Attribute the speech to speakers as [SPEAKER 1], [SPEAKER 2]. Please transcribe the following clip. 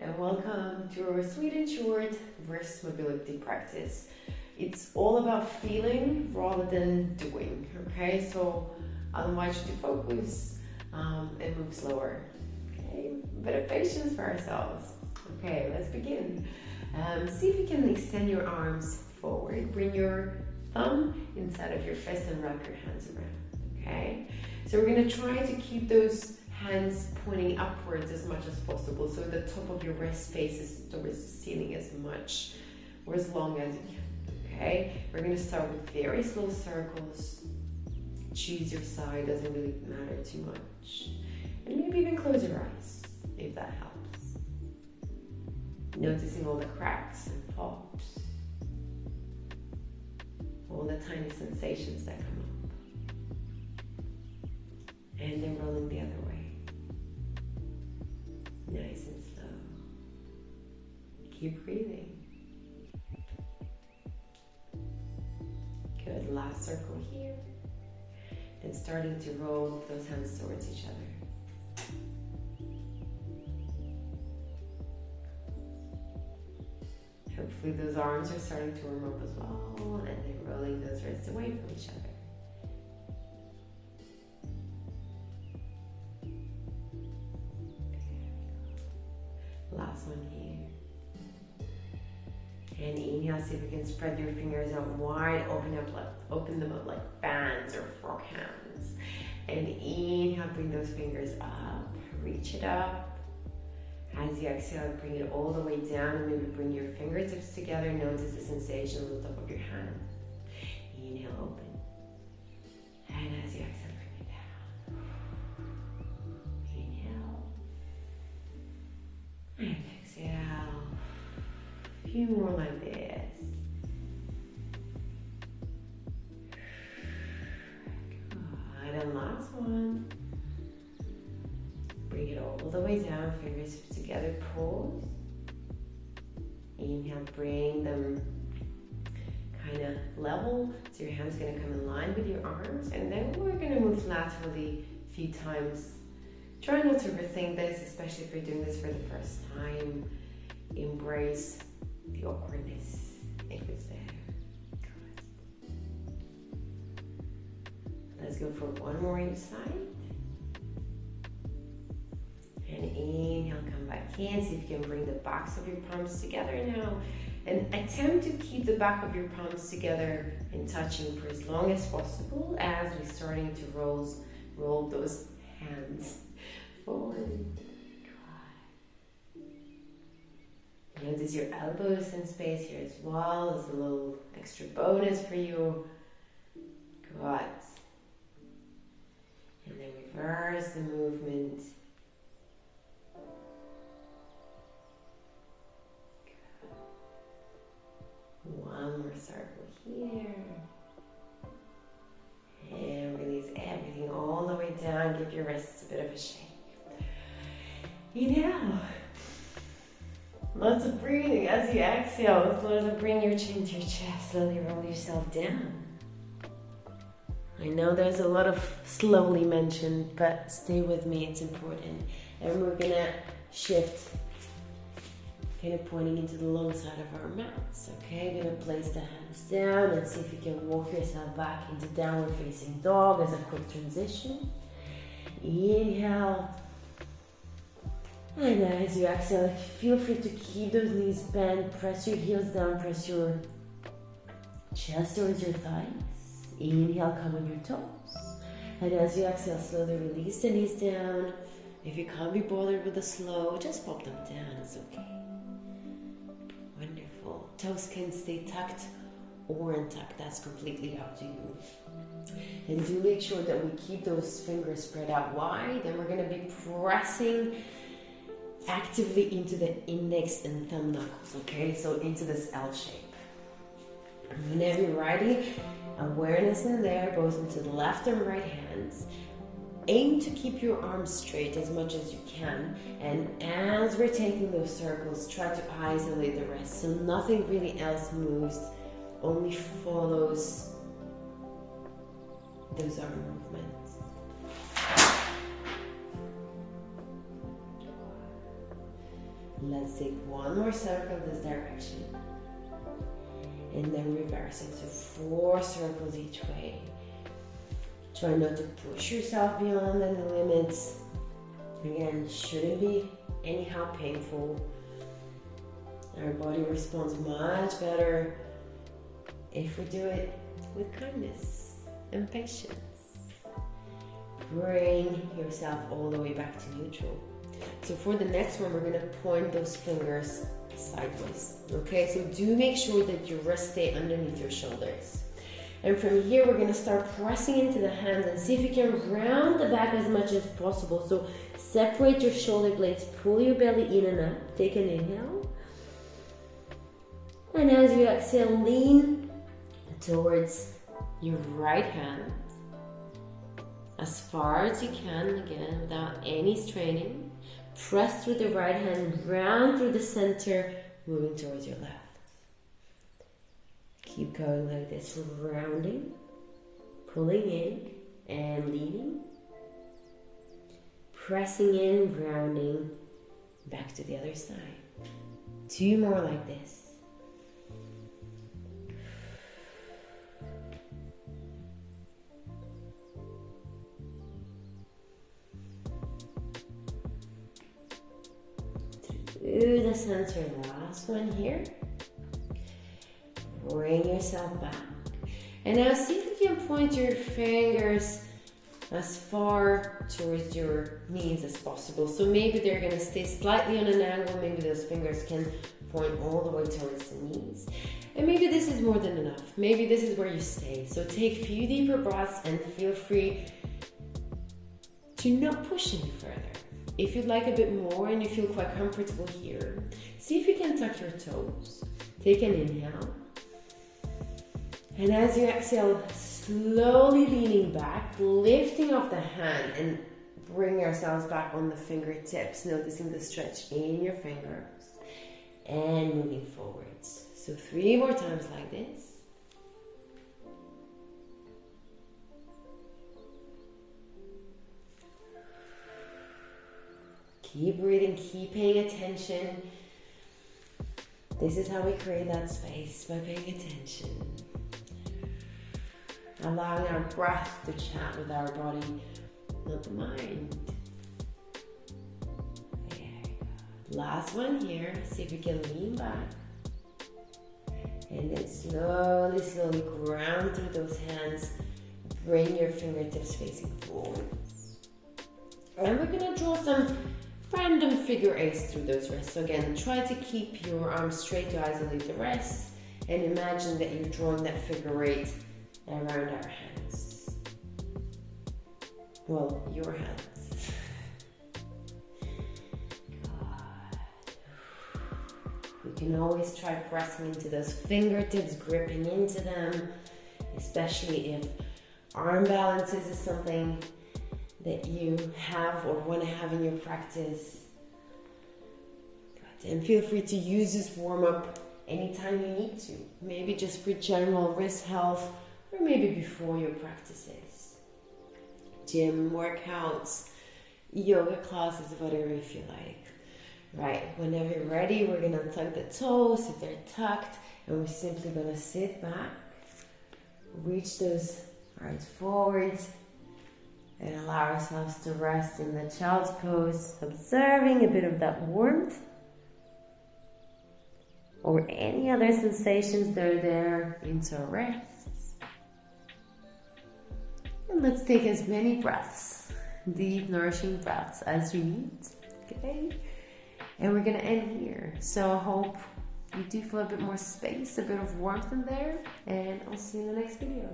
[SPEAKER 1] and welcome to our sweet and short wrist mobility practice. It's all about feeling rather than doing, okay? So I'll invite you to focus and move slower, okay? A bit of patience for ourselves. Okay, let's begin. See if you can extend your arms forward. Bring your thumb inside of your fist and wrap your hands around, okay? So we're gonna try to keep those hands pointing upwards as much as possible, so the top of your wrist faces towards the ceiling as much or as long as you can, okay? We're gonna start with very slow circles. Choose your side, doesn't really matter too much. And maybe even close your eyes, if that helps. Noticing all the cracks and pops, all the tiny sensations that come up. And then rolling the other way. Nice and slow. Keep breathing. Good, last circle here. And starting to roll those hands towards each other. Hopefully those arms are starting to warm up as well, and then rolling those wrists away from each other. Last one here. And inhale, see if you can spread your fingers out wide, open them up like fans or frog hands. And inhale, bring those fingers up, reach it up. As you exhale, bring it all the way down, and maybe bring your fingertips together. Notice the sensation on the top of your hand. Inhale, open. And as you exhale, bring it down. Inhale. And exhale. A few more like this. Good. And last one. Bring it all the way down, fingertips together, pause. Inhale, bring them kind of level, so your hand's gonna come in line with your arms, and then we're gonna move laterally a few times. Try not to overthink this, especially if you're doing this for the first time. Embrace the awkwardness if it's there. Good. Let's go for one more each side. And inhale, come back in. See if you can bring the backs of your palms together now. And attempt to keep the back of your palms together and touching for as long as possible as we're starting to roll those hands forward. Notice your elbows in space here as well. There's a little extra bonus for you. Good. And then reverse the movement. One more circle here. And release everything all the way down. Give your wrists a bit of a shake. Inhale. Lots of breathing as you exhale. Slowly bring your chin to your chest. Slowly roll yourself down. I know there's a lot of slowly mentioned, but stay with me, it's important. And we're gonna shift, kind of pointing into the long side of our mats, okay? Gonna place the hands down and see if you can walk yourself back into downward facing dog as a quick transition. Inhale. And as you exhale, feel free to keep those knees bent, press your heels down, press your chest towards your thighs. Inhale, come on your toes. And as you exhale, slowly release the knees down. If you can't be bothered with the slow, just pop them down, it's okay. Wonderful. Toes can stay tucked or untucked, that's completely up to you. And do make sure that we keep those fingers spread out wide, and we're gonna be pressing actively into the index and thumb knuckles, okay? So into this L shape. Whenever you're ready, awareness in there, both into the left and right hands. Aim to keep your arms straight as much as you can. And as we're taking those circles, try to isolate the rest. So nothing really else moves, only follows those arm movements. Let's take one more circle this direction. And then reversing, so 4 circles each way. Try not to push yourself beyond any limits. Again, shouldn't be anyhow painful. Our body responds much better if we do it with kindness and patience. Bring yourself all the way back to neutral. So for the next one, we're going to point those fingers sideways. Okay, so do make sure that your wrists stay underneath your shoulders. And from here, we're going to start pressing into the hands and see if you can round the back as much as possible. So separate your shoulder blades, pull your belly in and up. Take an inhale. And as you exhale, lean towards your right hand as far as you can, again, without any straining. Press through the right hand, round through the center, moving towards your left. Keep going like this, rounding, pulling in and leaning, pressing in, rounding, back to the other side. 2 more like this. Through the center, last one here. Bring yourself back. And now see if you can point your fingers as far towards your knees as possible. So maybe they're going to stay slightly on an angle. Maybe those fingers can point all the way towards the knees. And maybe this is more than enough. Maybe this is where you stay. So take a few deeper breaths and feel free to not push any further. If you'd like a bit more and you feel quite comfortable here, see if you can tuck your toes. Take an inhale. And as you exhale, slowly leaning back, lifting off the hand and bring yourselves back on the fingertips, noticing the stretch in your fingers and moving forwards. So 3 more times like this. Keep breathing, keep paying attention. This is how we create that space, by paying attention. Allowing our breath to chat with our body, not the mind. There you go. Last one here. See if you can lean back. And then slowly, slowly ground through those hands. Bring your fingertips facing forwards. And we're going to draw some random figure 8s through those wrists. So again, try to keep your arms straight to isolate the wrists. And imagine that you're drawing that figure 8 around our hands. Well, your hands. God. You can always try pressing into those fingertips, gripping into them, especially if arm balances is something that you have or want to have in your practice. And feel free to use this warm-up anytime you need to. Maybe just for general wrist health, or maybe before your practices. Gym workouts, yoga classes, whatever you feel like. Right, whenever you're ready, we're gonna tuck the toes if they're tucked, and we're simply gonna sit back, reach those arms forwards, and allow ourselves to rest in the child's pose, observing a bit of that warmth or any other sensations that are there into our rest. And let's take as many breaths, deep, nourishing breaths as we need. Okay? And we're gonna end here. So I hope you do feel a bit more space, a bit of warmth in there, and I'll see you in the next video.